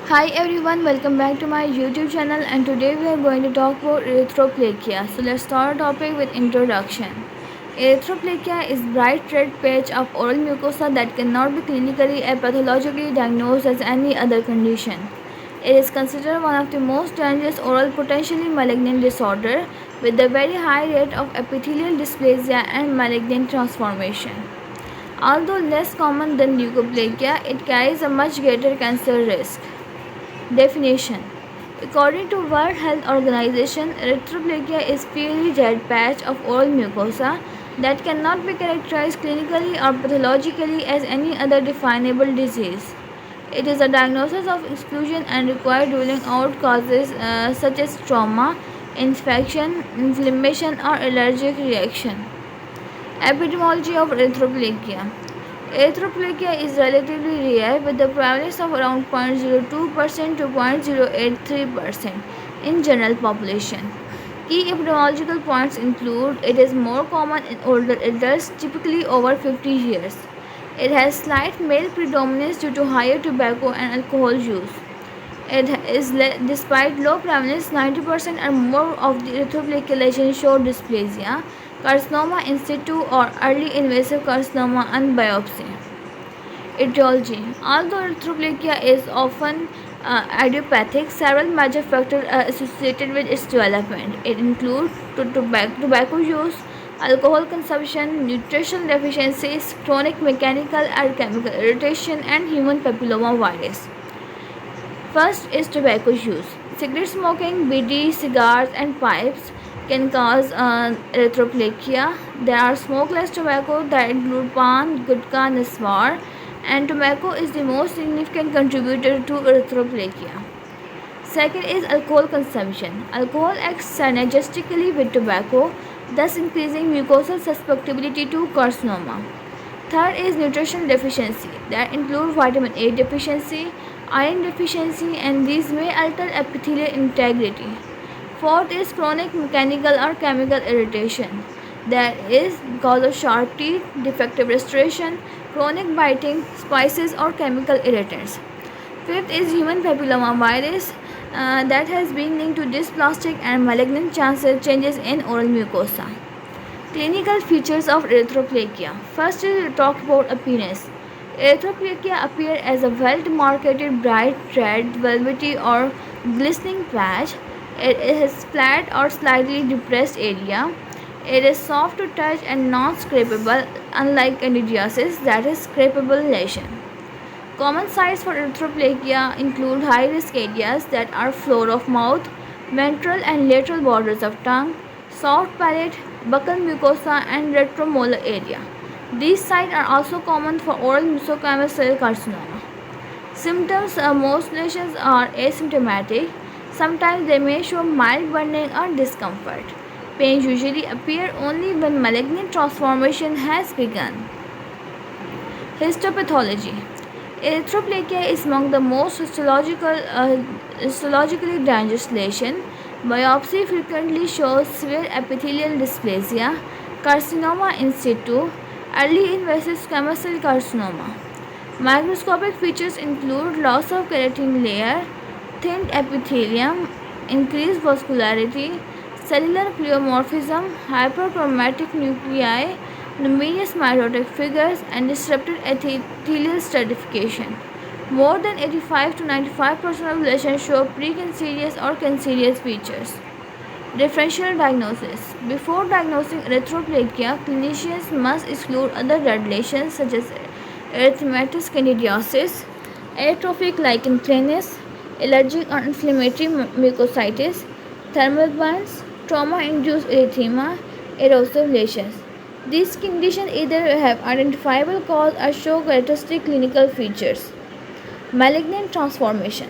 Hi everyone, welcome back to my YouTube channel, and today we are going to talk about erythroplakia. So let's start our topic with introduction. Erythroplakia is bright red patch of oral mucosa that cannot be clinically or pathologically diagnosed as any other condition. It is considered one of the most dangerous oral potentially malignant disorder with a very high rate of epithelial dysplasia and malignant transformation. Although less common than leukoplakia, it carries a much greater cancer risk. Definition: according to World Health Organization, erythroplakia is purely red patch of oral mucosa that cannot be characterized clinically or pathologically as any other definable disease. It is a diagnosis of exclusion and required ruling out causes such as trauma, infection, inflammation, or allergic reaction. Epidemiology of erythroplakia. Erythroplakia is relatively rare with the prevalence of around 0.02% to 0.083% in general population. Key epidemiological points include it is more common in older adults, typically over 50 years. It has slight male predominance due to higher tobacco and alcohol use. Despite low prevalence, 90% or more of the erythroplakia lesions show dysplasia, carcinoma in situ, or early invasive carcinoma on biopsy. Etiology: although erythroplakia is often idiopathic, several major factors are associated with its development. It includes tobacco use, alcohol consumption, nutritional deficiencies, chronic mechanical or chemical irritation, and human papilloma virus. First is tobacco use. Cigarette smoking, BD, cigars, and pipes can cause erythroplakia. There are smokeless tobacco that include pan, gutka, niswar, and tobacco is the most significant contributor to erythroplakia. Second is alcohol consumption. Alcohol acts synergistically with tobacco, thus increasing mucosal susceptibility to carcinoma. Third is nutritional deficiency that include vitamin A deficiency, iron deficiency, and these may alter epithelial integrity. Fourth is chronic mechanical or chemical irritation that is because of sharp teeth, defective restoration, chronic biting, spices, or chemical irritants. Fifth is human papilloma virus that has been linked to dysplastic and malignant changes in oral mucosa. Clinical features of erythroplakia. First, we talk about appearance. Erythroplakia appear as a well-demarcated bright red, velvety or glistening patch. It has flat or slightly depressed area. It is soft to touch and non-scrapable, unlike candidiasis that is scrapable lesion. Common sites for erythroplakia include high-risk areas that are floor of mouth, ventral and lateral borders of tongue, soft palate, buccal mucosa, and retromolar area. These sites are also common for oral mesenchymal cell carcinoma. Symptoms: most lesions are asymptomatic. Sometimes they may show mild burning or discomfort. Pain usually appears only when malignant transformation has begun. Histopathology. Erythroplakia is among the most histologically dangerous lesions. Biopsy frequently shows severe epithelial dysplasia, carcinoma in situ, early invasive squamous cell carcinoma. Microscopic features include loss of keratin layer, thinned epithelium, increased vascularity, cellular pleomorphism, hyperchromatic nuclei, numerous mitotic figures, and disrupted epithelial stratification. More than 85 to 95% of lesions show precancerous or cancerous features. Differential diagnosis. Before diagnosing erythroplakia, clinicians must exclude other red lesions such as erythematous candidiasis, atrophic lichen planus, allergic or inflammatory mucositis, thermal burns, trauma-induced erythema, erosive lesions. These conditions either have identifiable cause or show characteristic clinical features. Malignant transformation.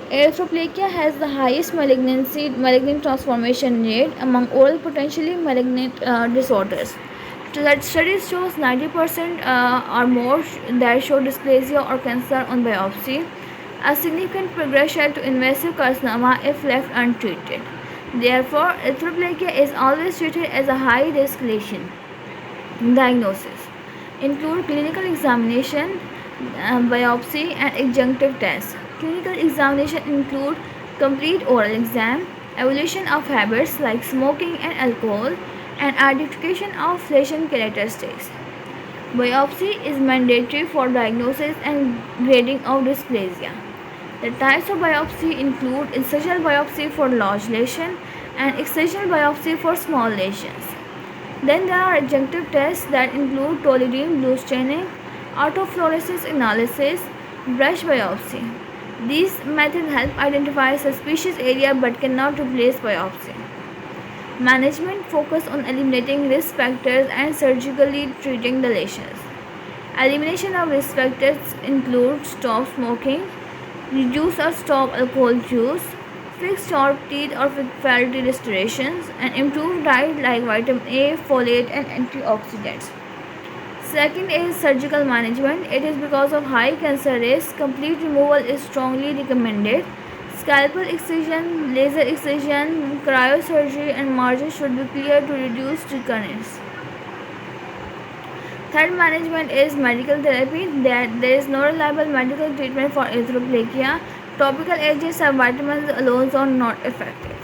Erythroplakia has the highest malignant transformation rate among all potentially malignant disorders. That studies shows 90% or more that show dysplasia or cancer on biopsy, a significant progression to invasive carcinoma if left untreated. Therefore, erythroplakia is always treated as a high-risk lesion. Diagnosis include clinical examination, biopsy, and adjunctive tests. Clinical examination include complete oral exam, evaluation of habits like smoking and alcohol, and identification of lesion characteristics. Biopsy is mandatory for diagnosis and grading of dysplasia. The types of biopsy include incisional biopsy for large lesion and excisional biopsy for small lesions. Then there are adjunctive tests that include toluidine blue staining, autofluorescence analysis, brush biopsy. These methods help identify suspicious area but cannot replace biopsy. Management focus on eliminating risk factors and surgically treating the lesions. Elimination of risk factors include stop smoking, reduce or stop alcohol use, fix sharp teeth or fertility restorations, and improve diet like vitamin A, folate, and antioxidants. Second is surgical management. It is because of high cancer risk, complete removal is strongly recommended. Scalpel excision, laser excision, cryosurgery, and margin should be cleared to reduce recurrence. Third management is medical therapy. That there is no reliable medical treatment for erythroplakia. Topical agents and vitamins alone are not effective.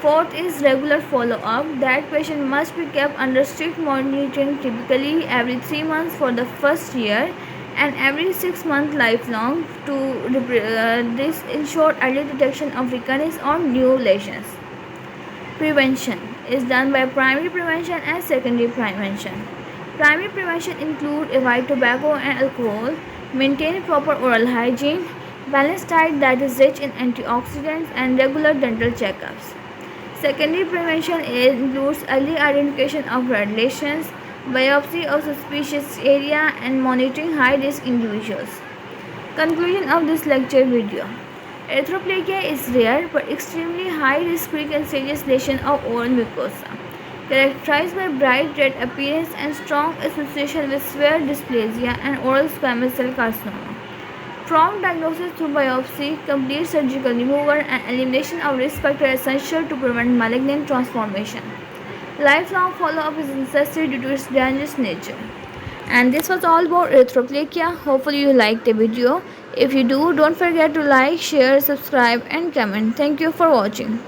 Fourth is regular follow-up. That patient must be kept under strict monitoring, typically every 3 months for the first year and every 6 months lifelong to this ensure early detection of recurrence or new lesions. Prevention is done by primary prevention and secondary prevention. Primary prevention include avoid tobacco and alcohol, maintain proper oral hygiene, balanced diet that is rich in antioxidants, and regular dental checkups. Secondary prevention includes early identification of red lesions, biopsy of suspicious area, and monitoring high-risk individuals. Conclusion of this lecture video. Erythroplakia is rare but extremely high-risk precancerous lesion of oral mucosa, characterized by bright red appearance and strong association with severe dysplasia and oral squamous cell carcinoma. Prompt diagnosis through biopsy, complete surgical removal, and elimination of risk factors are essential to prevent malignant transformation. Lifelong follow-up is necessary due to its dangerous nature. And this was all about erythroplakia. Hopefully you liked the video. If you do, don't forget to like, share, subscribe, and comment. Thank you for watching.